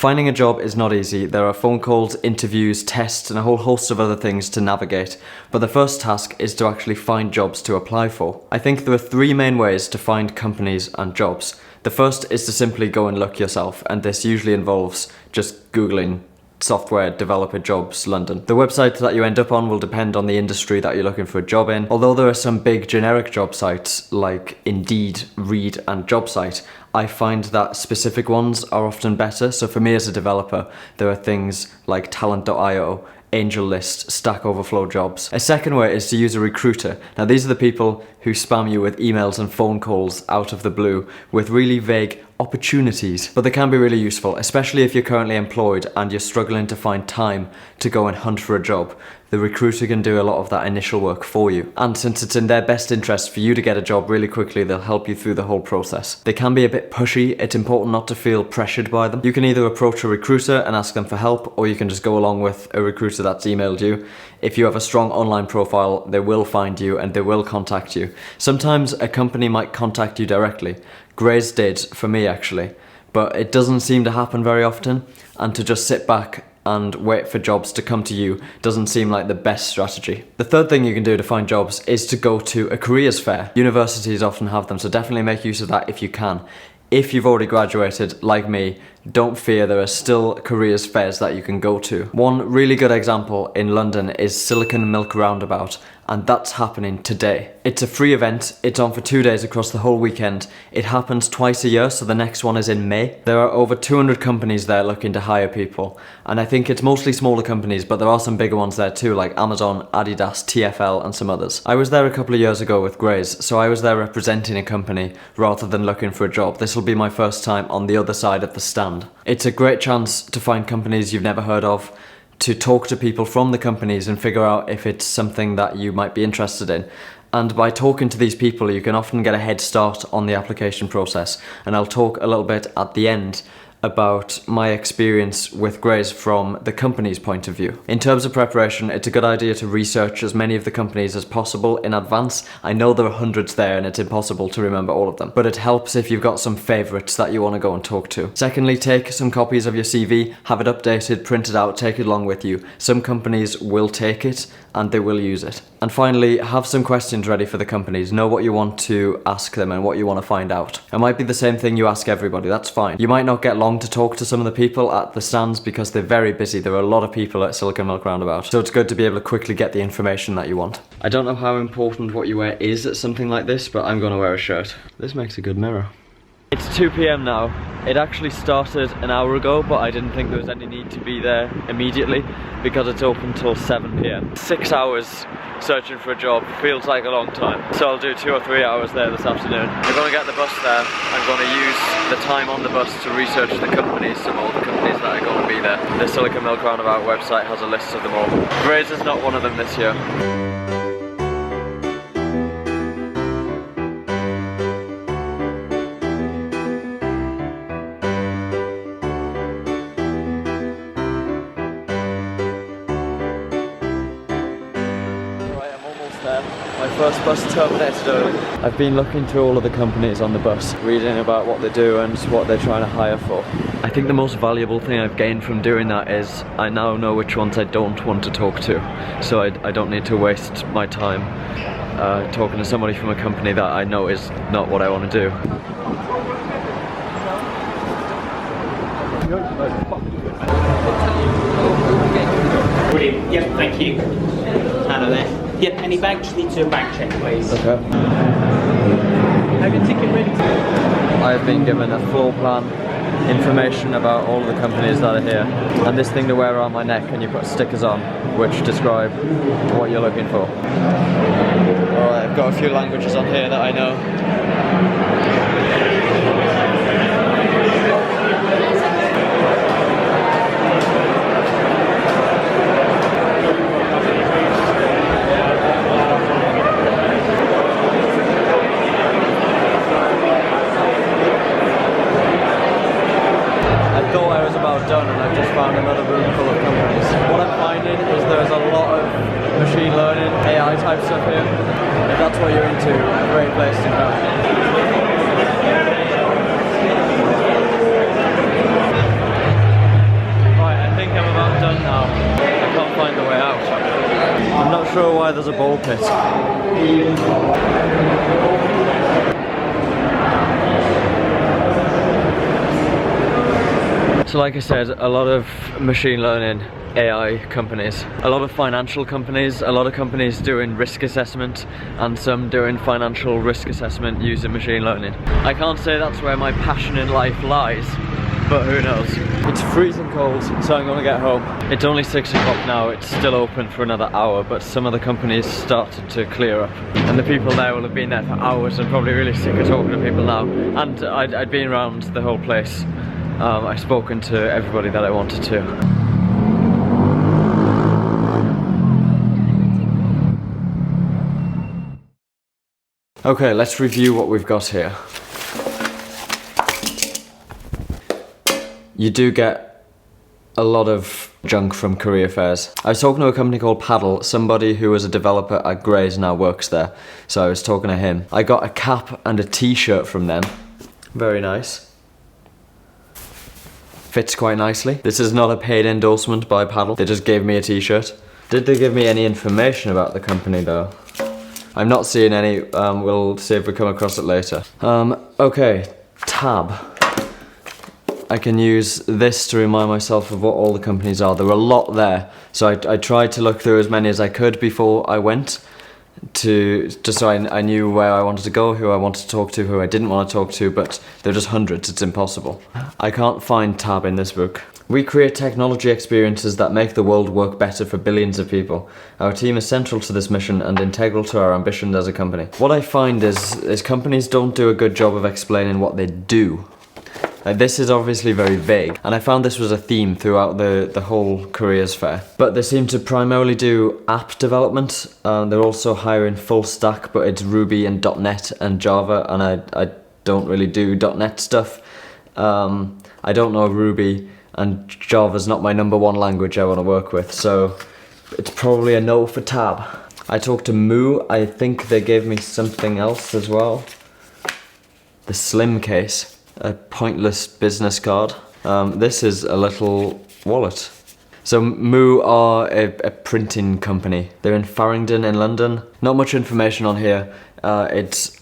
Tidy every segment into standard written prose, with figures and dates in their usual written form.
Finding a job is not easy. There are phone calls, interviews, tests, and a whole host of other things to navigate. But the first task is to actually find jobs to apply for. I think there are three main ways to find companies and jobs. The first is to simply go and look yourself, and this usually involves just Googling software developer jobs London. The website that you end up on will depend on the industry that you're looking for a job in. Although there are some big generic job sites like Indeed, Reed and JobSite, I find that specific ones are often better. So for me as a developer, there are things like Talent.io, AngelList, Stack Overflow Jobs. A second way is to use a recruiter. Now these are the people who spam you with emails and phone calls out of the blue with really vague opportunities, but they can be really useful, especially if you're currently employed and you're struggling to find time to go and hunt for a job. The recruiter can do a lot of that initial work for you. And since it's in their best interest for you to get a job really quickly, they'll help you through the whole process. They can be a bit pushy. It's important not to feel pressured by them. You can either approach a recruiter and ask them for help, or you can just go along with a recruiter that's emailed you. If you have a strong online profile, they will find you and they will contact you. Sometimes a company might contact you directly. Grays did for me actually, but it doesn't seem to happen very often, and to just sit back and wait for jobs to come to you doesn't seem like the best strategy. The third thing you can do to find jobs is to go to a careers fair. Universities often have them, so definitely make use of that if you can. If you've already graduated, like me, don't fear, there are still careers fairs that you can go to. One really good example in London is Silicon Milkroundabout, and that's happening today. It's a free event, it's on for 2 days across the whole weekend. It happens twice a year, so the next one is in May. There are over 200 companies there looking to hire people, and I think it's mostly smaller companies, but there are some bigger ones there too, like Amazon, Adidas, TfL and some others. I was there a couple of years ago with Grays, so I was there representing a company rather than looking for a job. This will be my first time on the other side of the stand. It's a great chance to find companies you've never heard of, to talk to people from the companies and figure out if it's something that you might be interested in. And by talking to these people, you can often get a head start on the application process. And I'll talk a little bit at the end about my experience with Grays from the company's point of view. In terms of preparation, it's a good idea to research as many of the companies as possible in advance. I know there are hundreds there and it's impossible to remember all of them, but it helps if you've got some favourites that you want to go and talk to. Secondly, take some copies of your CV, have it updated, print it out, take it along with you. Some companies will take it and they will use it. And finally, have some questions ready for the companies. Know what you want to ask them and what you want to find out. It might be the same thing you ask everybody, that's fine. You might not get long to talk to some of the people at the stands because they're very busy. There are a lot of people at Silicon Milkroundabout, so it's good to be able to quickly get the information that you want. I don't know how important what you wear is at something like this, but I'm going to wear a shirt. This makes a good mirror. It's 2 PM now. It actually started an hour ago, but I didn't think there was any need to be there immediately because it's open till 7 PM. 6 hours searching for a job feels like a long time. So I'll do 2 or 3 hours there this afternoon. I'm going to get the bus there. I'm going to use the time on the bus to research the companies, some of the companies that are going to be there. The Silicon Milkroundabout website has a list of them all. Grays is not one of them this year. My first bus terminated early. I've been looking through all of the companies on the bus, reading about what they do and what they're trying to hire for. I think the most valuable thing I've gained from doing that is I now know which ones I don't want to talk to, so I don't need to waste my time talking to somebody from a company that I know is not what I want to do. Brilliant, yep, thank you. Hello there. Yep, any bag, just need to do a bag check, please. Okay. Have your ticket ready? I have been given a floor plan, information about all of the companies that are here, and this thing to wear around my neck, and you put stickers on which describe what you're looking for. Alright, I've got a few languages on here that I know. Done, and I've just found another room full of companies. What I'm finding is there's a lot of machine learning, AI type stuff here. If that's what you're into, a great place to come. not sure why there's a ball pit. So like I said, a lot of machine learning AI companies, a lot of financial companies, a lot of companies doing risk assessment, and some doing financial risk assessment using machine learning. I can't say that's where my passion in life lies, but who knows. It's freezing cold, so I'm gonna get home. It's only 6 o'clock now, it's still open for another hour, but some of the companies started to clear up. And the people there will have been there for hours and probably really sick of talking to people now. And I'd been around the whole place. I've spoken to everybody that I wanted to. Okay, let's review what we've got here. You do get a lot of junk from career fairs. I was talking to a company called Paddle. Somebody who was a developer at Grey's now works there, so I was talking to him. I got a cap and a t-shirt from them. Very nice. Fits quite nicely. This is not a paid endorsement by Paddle. They just gave me a t-shirt. Did they give me any information about the company though? I'm not seeing any. We'll see if we come across it later. Okay, tab. I can use this to remind myself of what all the companies are. There were a lot there, so I tried to look through as many as I could before I went, just so I knew where I wanted to go, who I wanted to talk to, who I didn't want to talk to, but there are just hundreds, it's impossible. I can't find tab in this book. We create technology experiences that make the world work better for billions of people. Our team is central to this mission and integral to our ambition as a company. What I find is companies don't do a good job of explaining what they do. This is obviously very vague, and I found this was a theme throughout the whole careers fair. But they seem to primarily do app development. They're also hiring full stack, but it's Ruby and .NET and Java, and I don't really do .NET stuff. I don't know Ruby, and Java's not my #1 language I want to work with, so it's probably a no for tab. I talked to Moo. I think they gave me something else as well. The Slim case. A pointless business card. This is a little wallet. So Moo are a printing company. They're in Farringdon in London. Not much information on here. It's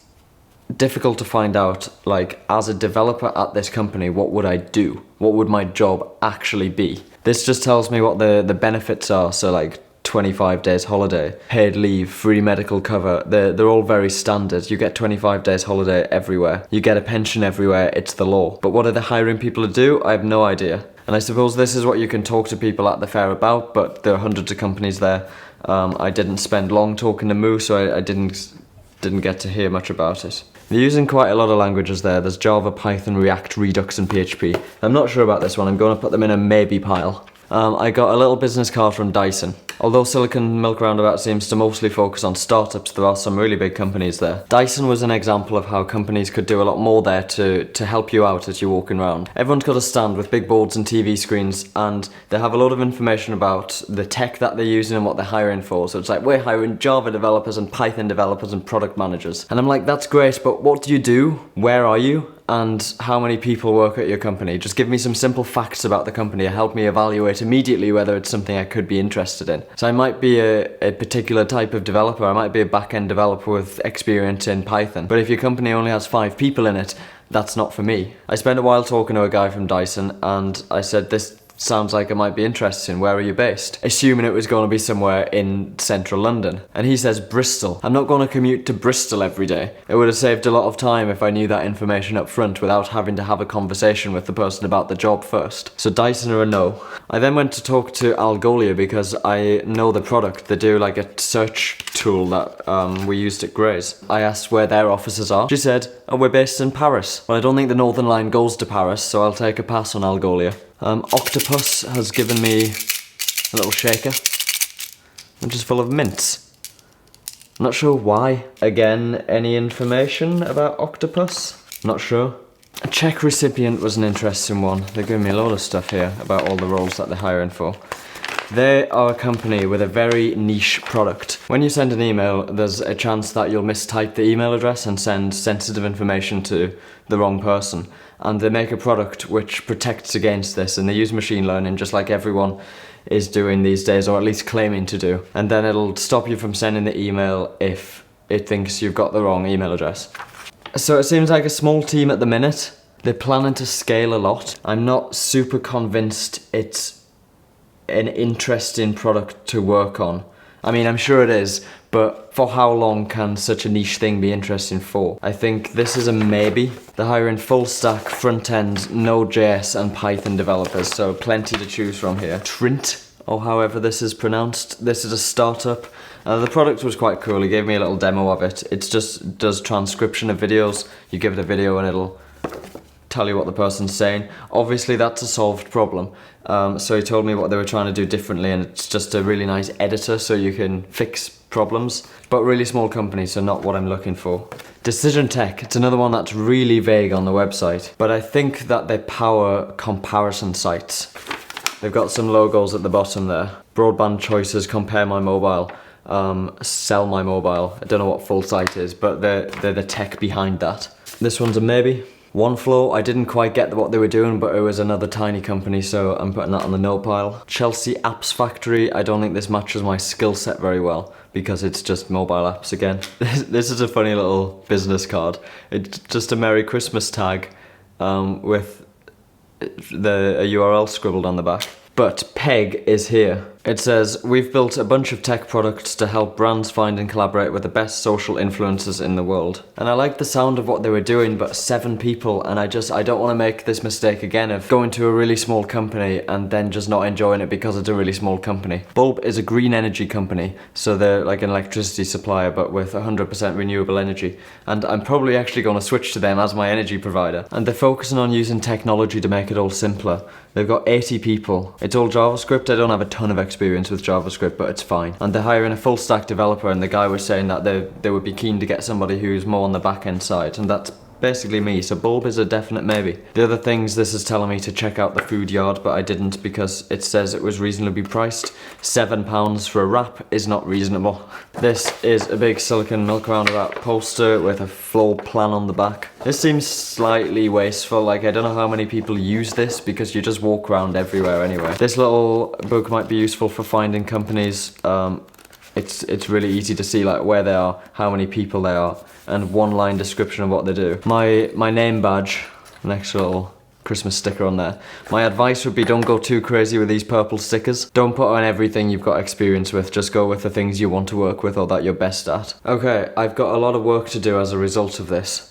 difficult to find out, like, as a developer at this company, what would I do? What would my job actually be? This just tells me what the benefits are, so like 25 days holiday, paid leave, free medical cover. They're all very standard. You get 25 days holiday everywhere. You get a pension everywhere. It's the law. But what are the hiring people to do? I have no idea. And I suppose this is what you can talk to people at the fair about, but there are hundreds of companies there. I didn't spend long talking to Moo, so I didn't get to hear much about it. They're using quite a lot of languages there. There's Java, Python, React, Redux and PHP. I'm not sure about this one. I'm going to put them in a maybe pile. I got a little business card from Dyson. Although Silicon Milkroundabout seems to mostly focus on startups, there are some really big companies there. Dyson was an example of how companies could do a lot more there to help you out as you're walking around. Everyone's got a stand with big boards and TV screens, and they have a lot of information about the tech that they're using and what they're hiring for. So it's like, we're hiring Java developers and Python developers and product managers. And I'm like, that's great, but what do you do? Where are you? And how many people work at your company? Just give me some simple facts about the company to help me evaluate immediately whether it's something I could be interested in. So I might be a particular type of developer. I might be a back-end developer with experience in Python. But if your company only has 5 people in it, that's not for me. I spent a while talking to a guy from Dyson, and I said, this sounds like it might be interesting. Where are you based? Assuming it was going to be somewhere in central London. And he says Bristol. I'm not going to commute to Bristol every day. It would have saved a lot of time if I knew that information up front without having to have a conversation with the person about the job first. So Dyson are a no. I then went to talk to Algolia because I know the product. They do like a search tool that we used at Grey's. I asked where their offices are. She said, oh, we're based in Paris. Well, I don't think the Northern Line goes to Paris, so I'll take a pass on Algolia. Octopus has given me a little shaker, which is full of mints. I'm not sure why. Again, any information about Octopus? Not sure. A check recipient was an interesting one. They're giving me a lot of stuff here about all the roles that they're hiring for. They are a company with a very niche product. When you send an email, there's a chance that you'll mistype the email address and send sensitive information to the wrong person. and they make a product which protects against this, and they use machine learning just like everyone is doing these days, or at least claiming to do. And then it'll stop you from sending the email if it thinks you've got the wrong email address. So it seems like a small team at the minute. They're planning to scale a lot. I'm not super convinced it's an interesting product to work on. I mean, I'm sure it is, but for how long can such a niche thing be interesting for? I think this is a maybe. They're hiring full stack, front end, Node.js and Python developers, so plenty to choose from here. Trint, or however this is pronounced. This is a startup. The product was quite cool. He gave me a little demo of it. It just does transcription of videos. You give it a video and it'll tell you what the person's saying. Obviously that's a solved problem. So he told me what they were trying to do differently, and it's just a really nice editor so you can fix problems. But really small company, so not what I'm looking for. Decision Tech, it's another one that's really vague on the website, but I think that they power comparison sites. They've got some logos at the bottom there. Broadband choices, compare my mobile, sell my mobile. I don't know what full site is, but they're the tech behind that. This one's a maybe. OneFlow, I didn't quite get what they were doing, but it was another tiny company, so I'm putting that on the no pile. Chelsea Apps Factory, I don't think this matches my skill set very well, because it's just mobile apps again. This is a funny little business card. It's just a Merry Christmas tag with a URL scribbled on the back. But Peg is here. It says, we've built a bunch of tech products to help brands find and collaborate with the best social influencers in the world. And I like the sound of what they were doing, but 7 people, and I don't want to make this mistake again of going to a really small company and then just not enjoying it because it's a really small company. Bulb is a green energy company, so they're like an electricity supplier but with 100% renewable energy. And I'm probably actually going to switch to them as my energy provider. And they're focusing on using technology to make it all simpler. They've got 80 people. It's all JavaScript. I don't have a ton of experience with JavaScript, but it's fine. And they're hiring a full stack developer, and the guy was saying that they would be keen to get somebody who's more on the back end side, and that's basically me, so Bulb is a definite maybe. The other things, this is telling me to check out the food yard, but I didn't because it says it was reasonably priced. £7 for a wrap is not reasonable. This is a big Silicon Milkroundabout poster with a floor plan on the back. This seems slightly wasteful, like I don't know how many people use this because you just walk around everywhere anyway. This little book might be useful for finding companies. It's really easy to see like where they are, how many people they are, and one-line description of what they do. My name badge, an extra little Christmas sticker on there. My advice would be don't go too crazy with these purple stickers. Don't put on everything you've got experience with, just go with the things you want to work with or that you're best at. Okay, I've got a lot of work to do as a result of this.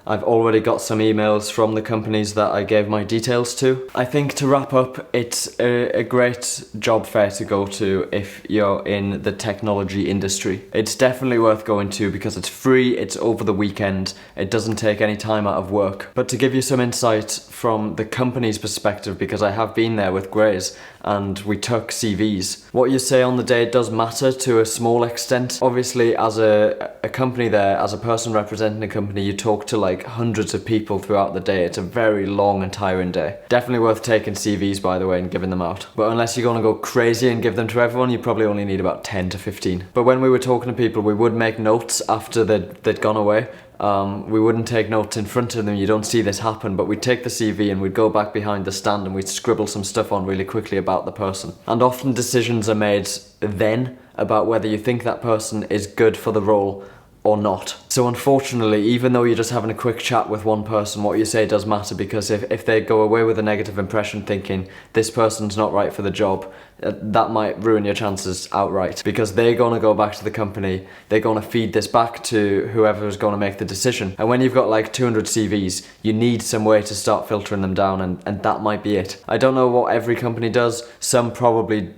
I've already got some emails from the companies that I gave my details to. I think to wrap up, it's a great job fair to go to if you're in the technology industry. It's definitely worth going to because it's free, it's over the weekend, it doesn't take any time out of work. But to give you some insight from the company's perspective, because I have been there with Grays and we took CVs, what you say on the day does matter to a small extent. Obviously, as a company there, as a person representing a company, you talk to like hundreds of people throughout the day. It's a very long and tiring day. Definitely worth taking CVs, by the way, and giving them out. But unless you're going to go crazy and give them to everyone, you probably only need about 10 to 15. But when we were talking to people, we would make notes after they'd gone away. We wouldn't take notes in front of them, you don't see this happen, but we'd take the CV and we'd go back behind the stand and we'd scribble some stuff on really quickly about the person. And often decisions are made then about whether you think that person is good for the role or not. So unfortunately, even though you're just having a quick chat with one person, what you say does matter, because if they go away with a negative impression thinking this person's not right for the job, that might ruin your chances outright, because they're going to go back to the company, they're going to feed this back to whoever is going to make the decision. And when you've got like 200 CVs, you need some way to start filtering them down, and that might be it. I don't know what every company does. Some probably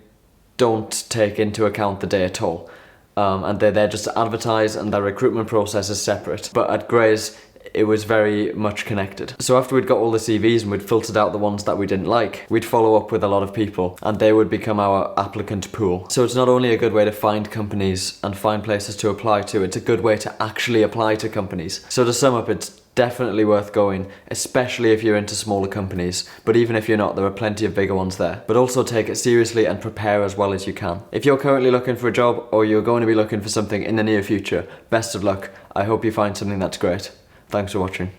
don't take into account the day at all. And they're there just to advertise, and their recruitment process is separate. But at Grays, it was very much connected. So after we'd got all the CVs and we'd filtered out the ones that we didn't like, we'd follow up with a lot of people and they would become our applicant pool. So it's not only a good way to find companies and find places to apply to, it's a good way to actually apply to companies. So to sum up, it's definitely worth going, especially if you're into smaller companies. But even if you're not, there are plenty of bigger ones there. But also take it seriously and prepare as well as you can. If you're currently looking for a job or you're going to be looking for something in the near future, best of luck. I hope you find something that's great. Thanks for watching.